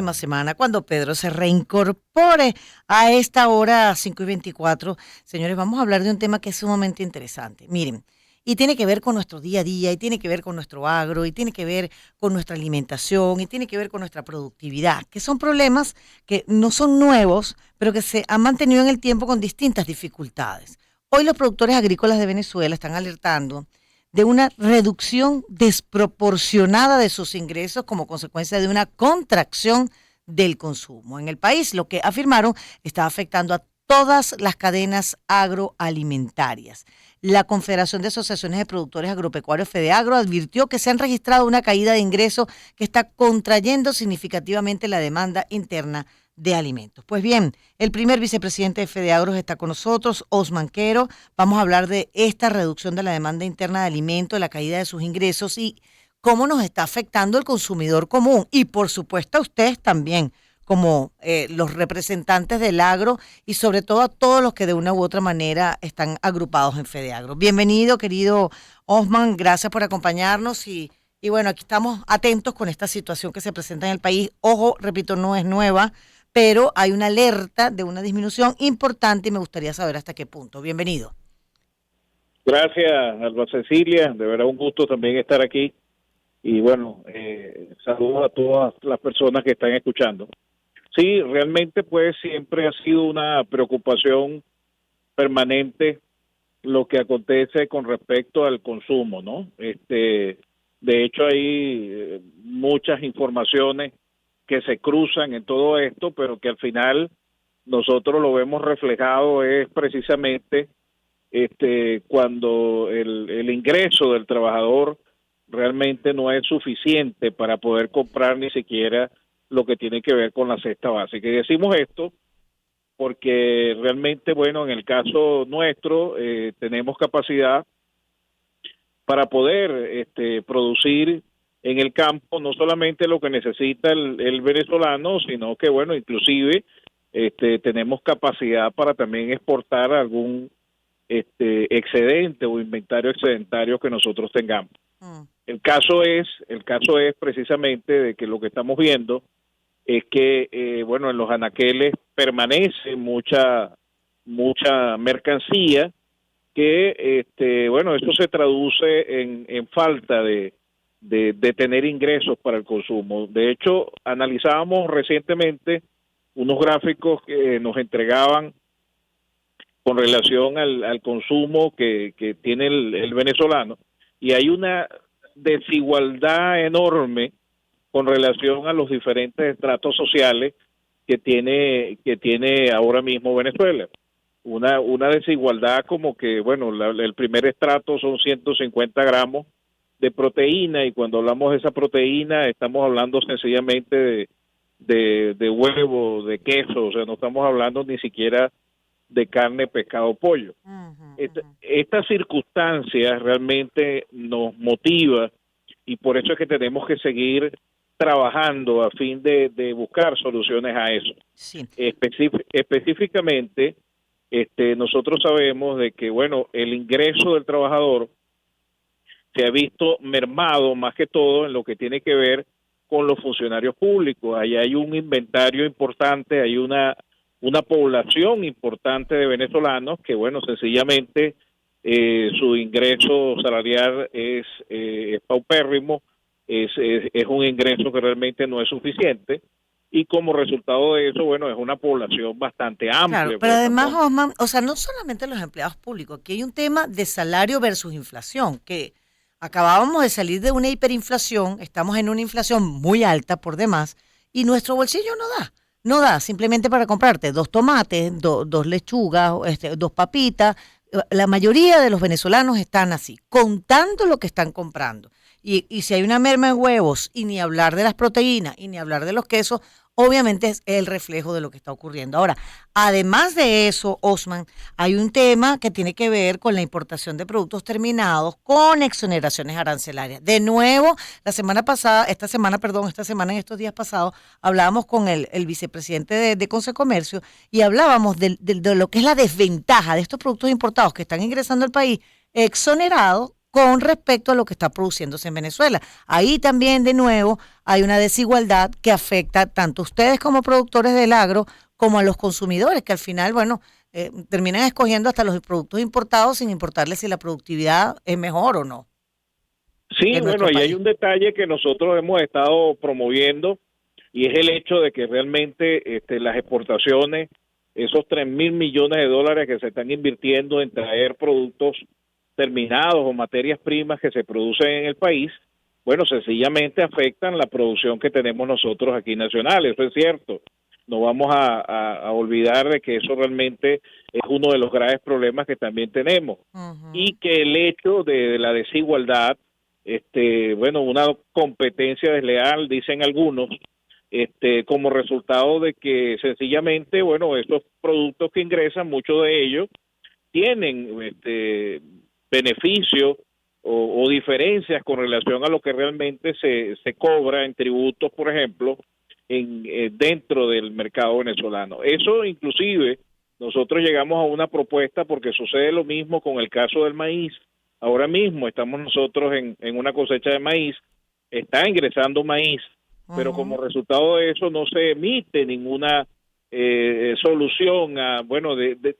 próxima semana, cuando Pedro se reincorpore a esta hora 5:24. Señores, vamos a hablar de un tema que es sumamente interesante. Miren, y tiene que ver con nuestro día a día, y tiene que ver con nuestro agro, y tiene que ver con nuestra alimentación, y tiene que ver con nuestra productividad, que son problemas que no son nuevos, pero que se han mantenido en el tiempo con distintas dificultades. Hoy los productores agrícolas de Venezuela están alertando de una reducción desproporcionada de sus ingresos como consecuencia de una contracción del consumo en el país. Lo que afirmaron está afectando a todas las cadenas agroalimentarias. La Confederación de Asociaciones de Productores Agropecuarios FEDEAGRO advirtió que se han registrado una caída de ingresos que está contrayendo significativamente la demanda interna de alimentos. Pues bien, el primer vicepresidente de FEDEAGRO está con nosotros, Osman Quero. Vamos a hablar de esta reducción de la demanda interna de alimentos, la caída de sus ingresos y cómo nos está afectando el consumidor común. Y por supuesto a ustedes también, como los representantes del agro y sobre todo a todos los que de una u otra manera están agrupados en FEDEAGRO. Bienvenido, querido Osman, gracias por acompañarnos y bueno, aquí estamos atentos con esta situación que se presenta en el país. Ojo, repito, no es nueva, pero hay una alerta de una disminución importante y me gustaría saber hasta qué punto. Bienvenido. Gracias, Alba Cecilia, de verdad un gusto también estar aquí y bueno, saludos a todas las personas que están escuchando. Sí, realmente pues siempre ha sido una preocupación permanente lo que acontece con respecto al consumo, ¿no? De hecho hay muchas informaciones que se cruzan en todo esto, pero que al final nosotros lo vemos reflejado es precisamente cuando el ingreso del trabajador realmente no es suficiente para poder comprar ni siquiera lo que tiene que ver con la cesta básica. Y decimos esto porque realmente, bueno, en el caso nuestro tenemos capacidad para poder producir en el campo no solamente lo que necesita el venezolano, sino que, bueno, inclusive tenemos capacidad para también exportar algún excedente o inventario excedentario que nosotros tengamos. El caso es precisamente de que lo que estamos viendo es que, bueno, en los anaqueles permanece mucha mercancía que, bueno, eso se traduce en falta de tener ingresos para el consumo. De hecho, analizábamos recientemente unos gráficos que nos entregaban con relación al consumo que tiene el venezolano, y hay una desigualdad enorme con relación a los diferentes estratos sociales que tiene ahora mismo Venezuela. Una desigualdad como que, bueno, el primer estrato son 150 gramos de proteína, y cuando hablamos de esa proteína estamos hablando sencillamente de huevo, de queso, o sea, no estamos hablando ni siquiera de carne, pescado, pollo. Esta circunstancia realmente nos motiva y por eso es que tenemos que seguir trabajando a fin de buscar soluciones a eso. Sí. Específicamente, nosotros sabemos de que, bueno, el ingreso del trabajador se ha visto mermado más que todo en lo que tiene que ver con los funcionarios públicos. Ahí hay un inventario importante, hay una población importante de venezolanos que, bueno, sencillamente su ingreso salarial es paupérrimo, es un ingreso que realmente no es suficiente, y como resultado de eso, bueno, es una población bastante amplia. Claro, pero además, Osman, o sea, no solamente los empleados públicos, aquí hay un tema de salario versus inflación, que acabábamos de salir de una hiperinflación, estamos en una inflación muy alta por demás, y nuestro bolsillo no da simplemente para comprarte 2 tomates, dos lechugas, 2 papitas. La mayoría de los venezolanos están así, contando lo que están comprando. Y si hay una merma en huevos, y ni hablar de las proteínas, y ni hablar de los quesos, obviamente es el reflejo de lo que está ocurriendo. Ahora, además de eso, Osman, hay un tema que tiene que ver con la importación de productos terminados con exoneraciones arancelarias. De nuevo, esta semana, en estos días pasados, hablábamos con el vicepresidente de Concecomercio y hablábamos de lo que es la desventaja de estos productos importados que están ingresando al país exonerados con respecto a lo que está produciéndose en Venezuela. Ahí también, de nuevo, hay una desigualdad que afecta tanto a ustedes como productores del agro como a los consumidores, que al final, bueno, terminan escogiendo hasta los productos importados sin importarles si la productividad es mejor o no Sí, de bueno, nuestro ahí hay país. un detalle que nosotros hemos estado promoviendo y es el hecho de que realmente las exportaciones, esos 3.000 millones de dólares que se están invirtiendo en traer productos terminados o materias primas que se producen en el país, bueno, sencillamente afectan la producción que tenemos nosotros aquí nacional, eso es cierto. No vamos a olvidar de que eso realmente es uno de los graves problemas que también tenemos y Ujú. que el hecho de la desigualdad, bueno, una competencia desleal, dicen algunos, como resultado de que sencillamente, bueno, estos productos que ingresan, muchos de ellos tienen beneficios o diferencias con relación a lo que realmente se cobra en tributos, por ejemplo, dentro del mercado venezolano. Eso inclusive nosotros llegamos a una propuesta porque sucede lo mismo con el caso del maíz. Ahora mismo estamos nosotros en una cosecha de maíz, está ingresando maíz, pero como Ujú. resultado de eso no se emite ninguna solución a, bueno, de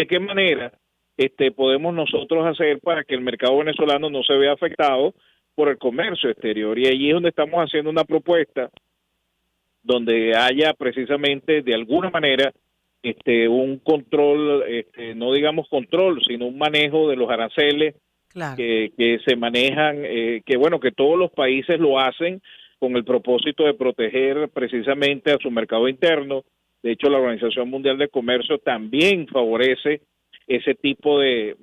qué manera podemos nosotros hacer para que el mercado venezolano no se vea afectado por el comercio exterior. Y allí es donde estamos haciendo una propuesta donde haya precisamente de alguna manera un control, no digamos control, sino un manejo de los aranceles Claro. que se manejan, que bueno, que todos los países lo hacen con el propósito de proteger precisamente a su mercado interno. De hecho, la Organización Mundial de Comercio también favorece ese tipo de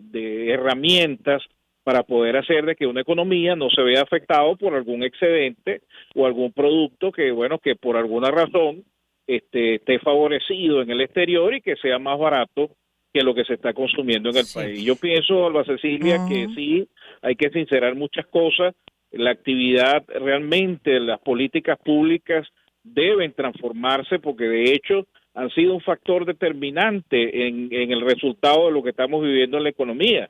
herramientas para poder hacer de que una economía no se vea afectado por algún excedente o algún producto que, bueno, que por alguna razón esté favorecido en el exterior y que sea más barato que lo que se está consumiendo en el Sí. país. Yo pienso, Alba Cecilia, que Ujú. sí, hay que sincerar muchas cosas. La actividad realmente, las políticas públicas deben transformarse porque de hecho han sido un factor determinante en el resultado de lo que estamos viviendo en la economía.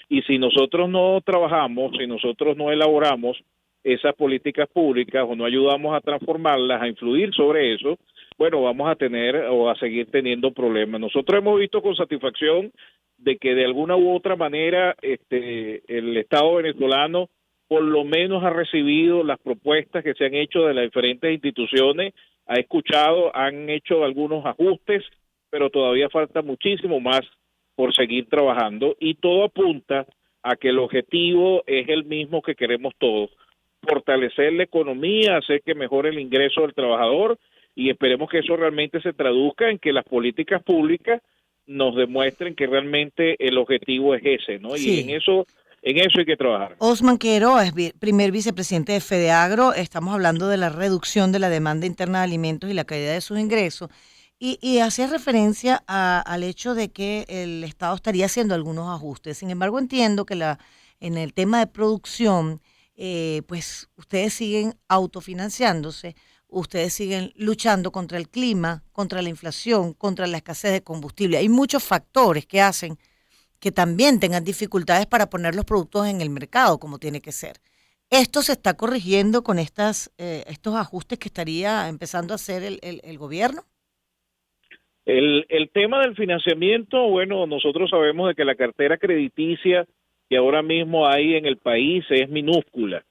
Y si nosotros no trabajamos, si nosotros no elaboramos esas políticas públicas o no ayudamos a transformarlas, a influir sobre eso, bueno, vamos a tener o a seguir teniendo problemas. Nosotros hemos visto con satisfacción de que de alguna u otra manera el Estado venezolano por lo menos ha recibido las propuestas que se han hecho de las diferentes instituciones, ha escuchado, han hecho algunos ajustes, pero todavía falta muchísimo más por seguir trabajando y todo apunta a que el objetivo es el mismo que queremos todos, fortalecer la economía, hacer que mejore el ingreso del trabajador y esperemos que eso realmente se traduzca en que las políticas públicas nos demuestren que realmente el objetivo es ese, ¿no? Y Sí. en eso hay que trabajar. Osman Quero es primer vicepresidente de FedeAgro. Estamos hablando de la reducción de la demanda interna de alimentos y la caída de sus ingresos. Y hacía referencia al hecho de que el Estado estaría haciendo algunos ajustes. Sin embargo, entiendo que en el tema de producción, pues ustedes siguen autofinanciándose, ustedes siguen luchando contra el clima, contra la inflación, contra la escasez de combustible. Hay muchos factores que hacen que también tengan dificultades para poner los productos en el mercado como tiene que ser. Esto se está corrigiendo con estos ajustes que estaría empezando a hacer el gobierno. El tema del financiamiento, bueno, nosotros sabemos de que la cartera crediticia que ahora mismo hay en el país es minúscula.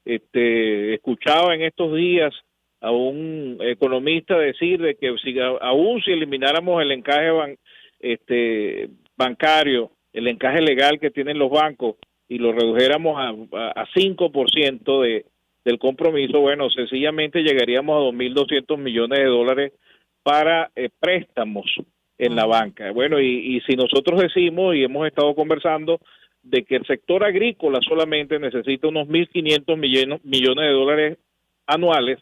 Escuchaba en estos días a un economista decir de que si aún si elimináramos el encaje bancario, el encaje legal que tienen los bancos y lo redujéramos a 5% del compromiso, bueno, sencillamente llegaríamos a 2.200 millones de dólares para préstamos en la Ujú. banca. Bueno, y si nosotros decimos y hemos estado conversando de que el sector agrícola solamente necesita unos 1.500 millones de dólares anuales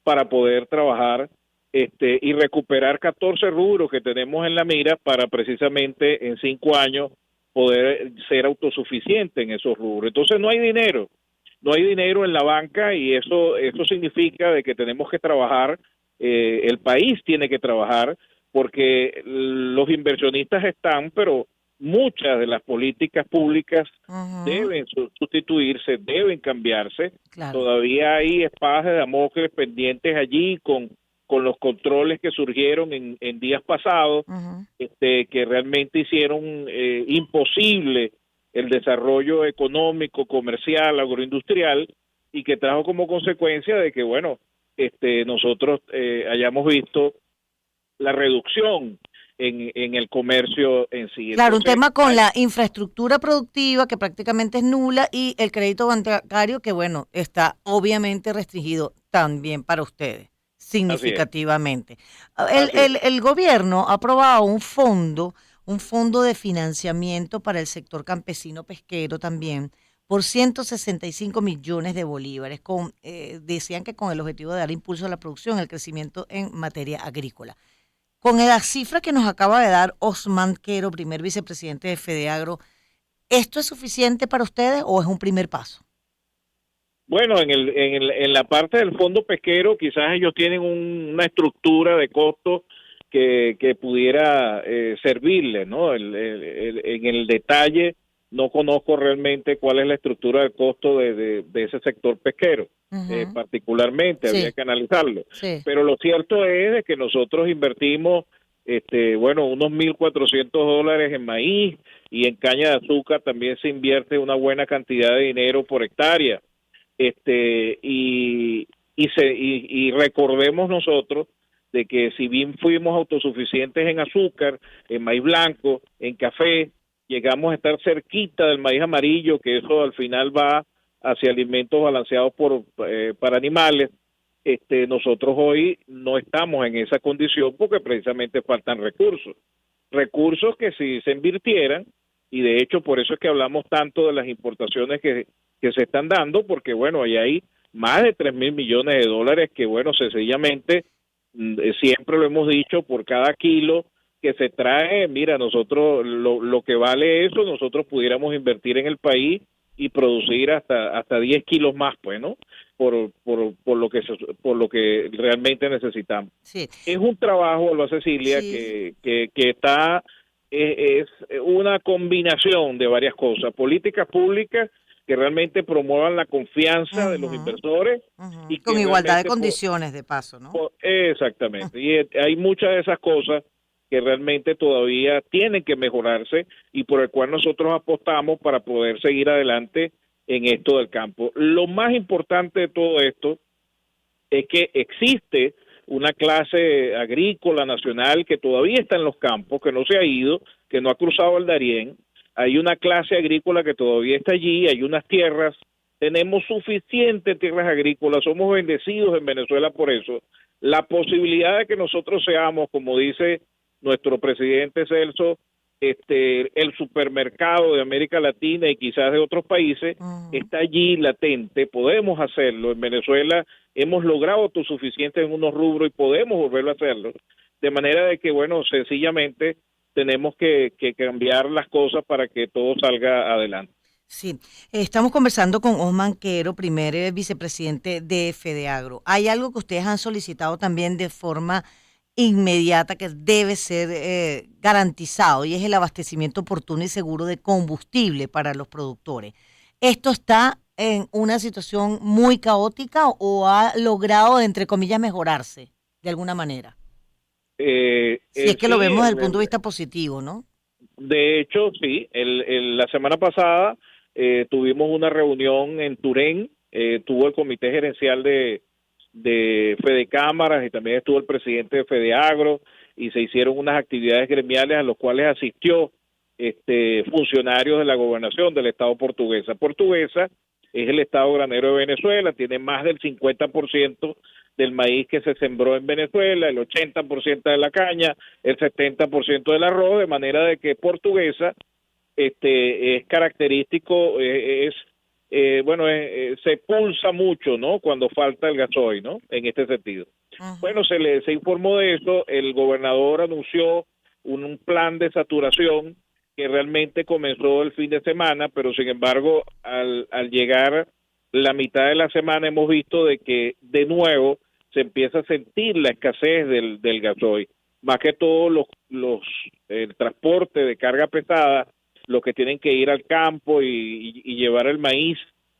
para poder trabajar y recuperar 14 rubros que tenemos en la mira para precisamente en 5 años poder ser autosuficiente en esos rubros. Entonces no hay dinero en la banca y eso significa de que tenemos que trabajar, el país tiene que trabajar porque los inversionistas están, pero muchas de las políticas públicas Ujú, deben sustituirse, deben cambiarse. claro. Todavía hay espadas de Damocles pendientes allí con los controles que surgieron en días pasados, Ujú. que realmente hicieron imposible el desarrollo económico, comercial, agroindustrial, y que trajo como consecuencia de que, bueno, nosotros hayamos visto la reducción en el comercio en sí. Claro, un Entonces, tema con la infraestructura productiva que prácticamente es nula y el crédito bancario que, bueno, está obviamente restringido también para ustedes, así es, significativamente. así es. El gobierno ha aprobado un fondo de financiamiento para el sector campesino pesquero también por 165 millones de bolívares. Decían que con el objetivo de dar impulso a la producción, el crecimiento en materia agrícola. Con la cifra que nos acaba de dar Osman Quero, primer vicepresidente de Fedeagro, ¿esto es suficiente para ustedes o es un primer paso? Bueno, en la parte del fondo pesquero, quizás ellos tienen una estructura de costo que pudiera servirle, ¿no? En el detalle, no conozco realmente cuál es la estructura de costo de ese sector pesquero, Ujú. particularmente, habría Sí, que analizarlo. sí. Pero lo cierto es de que nosotros invertimos, bueno, unos $1,400 en maíz, y en caña de azúcar también se invierte una buena cantidad de dinero por hectárea. Y recordemos nosotros de que si bien fuimos autosuficientes en azúcar, en maíz blanco, en café, llegamos a estar cerquita del maíz amarillo, que eso al final va hacia alimentos balanceados para animales. Nosotros hoy no estamos en esa condición porque precisamente faltan recursos que si se invirtieran, y de hecho por eso es que hablamos tanto de las importaciones que se están dando, porque bueno, ahí hay más de 3.000 millones de dólares que bueno, sencillamente, siempre lo hemos dicho, por cada kilo que se trae, mira, nosotros lo que vale eso, nosotros pudiéramos invertir en el país y producir hasta 10 kilos más, pues, ¿no? Por lo que realmente necesitamos. Sí, Es un trabajo, Alba Cecilia, sí. que está, es una combinación de varias cosas, políticas públicas que realmente promuevan la confianza de los Ujú, inversores ujú. y Con que igualdad de realmente, condiciones, de paso, ¿no? exactamente, y hay muchas de esas cosas que realmente todavía tienen que mejorarse y por el cual nosotros apostamos para poder seguir adelante en esto del campo. Lo más importante de todo esto es que existe una clase agrícola nacional que todavía está en los campos, que no se ha ido, que no ha cruzado el Darién. Hay una clase agrícola que todavía está allí, hay unas tierras, tenemos suficientes tierras agrícolas, somos bendecidos en Venezuela por eso. La posibilidad de que nosotros seamos, como dice nuestro presidente Celso, el supermercado de América Latina y quizás de otros países, Ujú. está allí latente, podemos hacerlo. En Venezuela hemos logrado autosuficiente en unos rubros y podemos volverlo a hacerlo. De manera de que, bueno, sencillamente tenemos que cambiar las cosas para que todo salga adelante. Sí, estamos conversando con Osman Quero, primer vicepresidente de Fedeagro. Hay algo que ustedes han solicitado también de forma inmediata que debe ser garantizado y es el abastecimiento oportuno y seguro de combustible para los productores. ¿Esto está en una situación muy caótica o ha logrado, entre comillas, mejorarse de alguna manera? Si es que lo Sí, vemos desde el punto de vista positivo, ¿no? de hecho, sí, la semana pasada tuvimos una reunión en Turén, tuvo el comité gerencial de Fede Cámaras y también estuvo el presidente de Fedeagro y se hicieron unas actividades gremiales a las cuales asistió funcionarios de la gobernación del Estado portuguesa. Portuguesa es el Estado granero de Venezuela, tiene más del 50% del maíz que se sembró en Venezuela, el 80% de la caña, el 70% del arroz, de manera de que Portuguesa es característico, bueno, se pulsa mucho, ¿no? Cuando falta el gasoil, ¿no? En este sentido. Bueno, Ujú. se informó de eso, el gobernador anunció un plan de saturación que realmente comenzó el fin de semana, pero sin embargo, al llegar la mitad de la semana hemos visto de que de nuevo se empieza a sentir la escasez del gasoil. más que todo el transporte de carga pesada, los que tienen que ir al campo y llevar el maíz,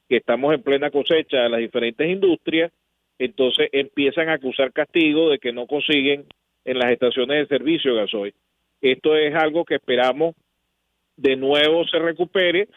que estamos en plena cosecha a las diferentes industrias, entonces empiezan a acusar castigo de que no consiguen en las estaciones de servicio gasoil. Esto es algo que esperamos de nuevo se recupere,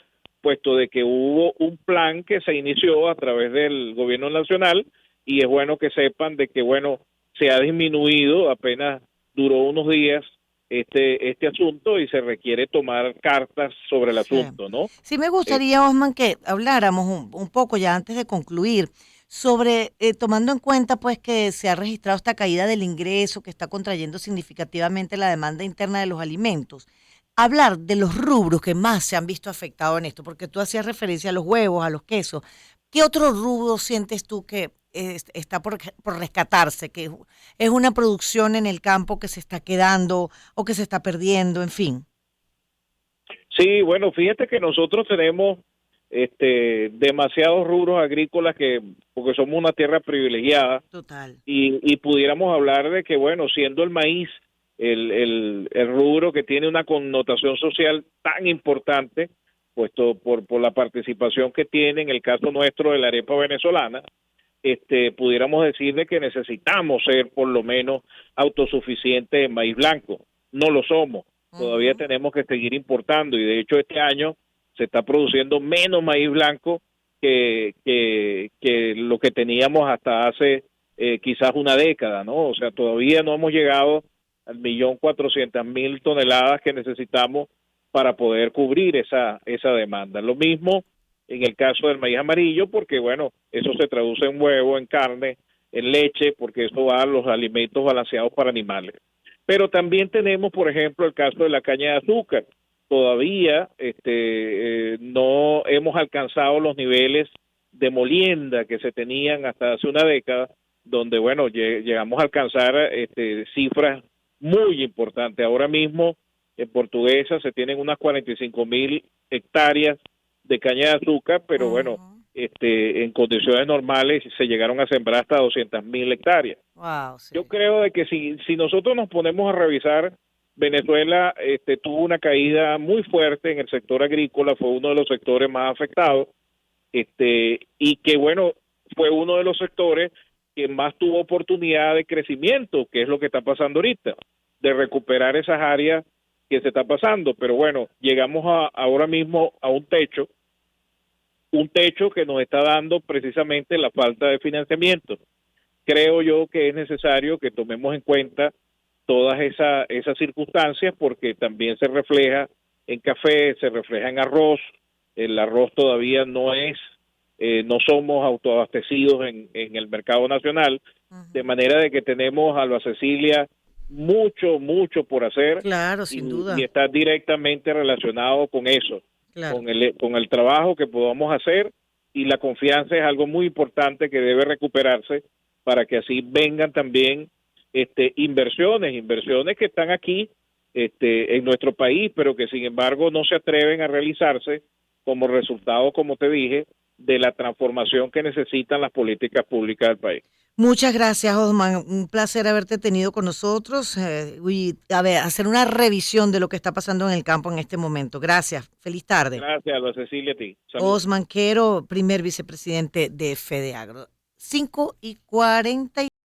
puesto de que hubo un plan que se inició a través del gobierno nacional y es bueno que sepan de que, bueno, se ha disminuido, apenas duró unos días este asunto y se requiere tomar cartas sobre el Sí. asunto, ¿no? Sí me Eh, gustaría, Osman, que habláramos un poco ya antes de concluir sobre, tomando en cuenta pues que se ha registrado esta caída del ingreso que está contrayendo significativamente la demanda interna de los alimentos. Hablar de los rubros que más se han visto afectados en esto, porque tú hacías referencia a los huevos, a los quesos. ¿Qué otro rubro sientes tú que está por rescatarse, que es una producción en el campo que se está quedando o que se está perdiendo, en fin? sí, bueno, fíjate que nosotros tenemos demasiados rubros agrícolas porque somos una tierra privilegiada, Total. y pudiéramos hablar de que, bueno, siendo el maíz el rubro que tiene una connotación social tan importante, puesto por la participación que tiene en el caso nuestro de la arepa venezolana, pudiéramos decir de que necesitamos ser por lo menos autosuficientes en maíz blanco. No lo somos, todavía Ujú. tenemos que seguir importando y de hecho este año se está produciendo menos maíz blanco que lo que teníamos hasta hace quizás una década, ¿no? O sea, todavía no hemos llegado al 1.400.000 toneladas que necesitamos para poder cubrir esa demanda. Lo mismo en el caso del maíz amarillo, porque bueno, eso se traduce en huevo, en carne, en leche, porque eso va a los alimentos balanceados para animales. Pero también tenemos, por ejemplo, el caso de la caña de azúcar. Todavía no hemos alcanzado los niveles de molienda que se tenían hasta hace una década, donde bueno, llegamos a alcanzar cifras muy importantes. Ahora mismo en Portuguesa se tienen unas 45.000 hectáreas de caña de azúcar, pero bueno, Ujú. en condiciones normales se llegaron a sembrar hasta 200.000 hectáreas. Wow, Yo sí. creo de que si nosotros nos ponemos a revisar, Venezuela tuvo una caída muy fuerte en el sector agrícola, fue uno de los sectores más afectados, y que bueno, fue uno de los sectores que más tuvo oportunidad de crecimiento, que es lo que está pasando ahorita, de recuperar esas áreas que se está pasando, pero bueno, llegamos ahora mismo a un techo que nos está dando precisamente la falta de financiamiento. Creo yo que es necesario que tomemos en cuenta todas esas circunstancias porque también se refleja en café, se refleja en arroz. El arroz todavía no somos autoabastecidos en el mercado nacional, de Ujú. manera de que tenemos, Alba Cecilia, mucho por hacer Claro, sin y duda. está directamente relacionado con eso, Claro. con el trabajo que podamos hacer, y la confianza es algo muy importante que debe recuperarse para que así vengan también inversiones que están aquí en nuestro país, pero que sin embargo no se atreven a realizarse como resultado, como te dije, de la transformación que necesitan las políticas públicas del país. Muchas gracias, Osman. Un placer haberte tenido con nosotros y a ver, hacer una revisión de lo que está pasando en el campo en este momento. Gracias. Feliz tarde. Gracias, Alba Cecilia, a ti. Saludos. Osman Quero, primer vicepresidente de FEDEAGRO. 5:40.